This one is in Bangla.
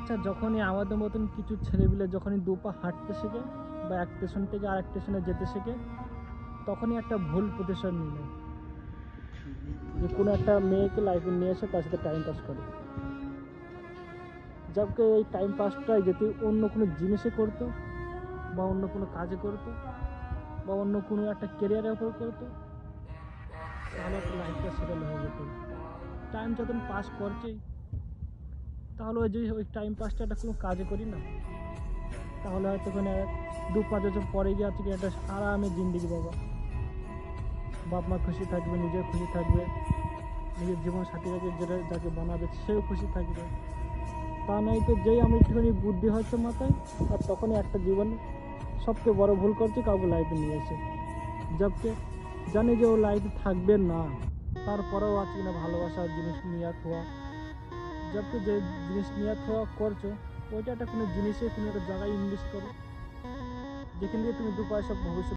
আচ্ছা, যখনই আমাদের মতন কিছু ছেলেপিলে যখনই দুপা হাঁটতে শেখে বা এক স্টেশন থেকে আরেক স্টেশনে যেতে শেখে, তখনই একটা ভুল প্রতিশোধ নিয়ে নেয় যে কোনো একটা মেয়েকে লাইফে নিয়ে এসে তার সাথে টাইম পাস করে। যাকে এই টাইম পাসটাই যদি অন্য কোনো জিনিসে করতো বা অন্য কোনো কাজে করতো বা অন্য কোনো একটা কেরিয়ারের ওপর করতো, তাহলে একটা লাইফটা সেটেল হয়ে যেত। টাইম যখন পাস করছেই, তাহলে ওই যে ওই টাইম পাসটা একটা কোনো কাজে করি না, তাহলে হয়তো ওখানে 2-5 বছর পরে গিয়ে আছে কি একটা আরামে জিন্দিগি বাবা, বাপ মা খুশি থাকবে, নিজেও খুশি থাকবে, নিজের জীবন সাথীটাকে যেটা যাকে বানাবে সেও খুশি থাকবে। তা নয় তো যেই আমি একটুখানি বুদ্ধি হচ্ছে মাথায়, আর তখনই একটা জীবন সবচেয়ে বড় ভুল করছে কাউকে লাইফে নিয়ে এসে, যাকে জানি যে ও লাইফে থাকবে না, তারপরেও আছে কিনা ভালোবাসার জিনিস নিয়ে থোয়া, যাকে যে জিনিস নিয়ে থোয়া করছো ওইটা একটা কোনো জিনিসে কোনো একটা জায়গায় ইনভেস্ট করো, যেখান থেকে তুমি 2 পয়সা ভবিষ্যৎ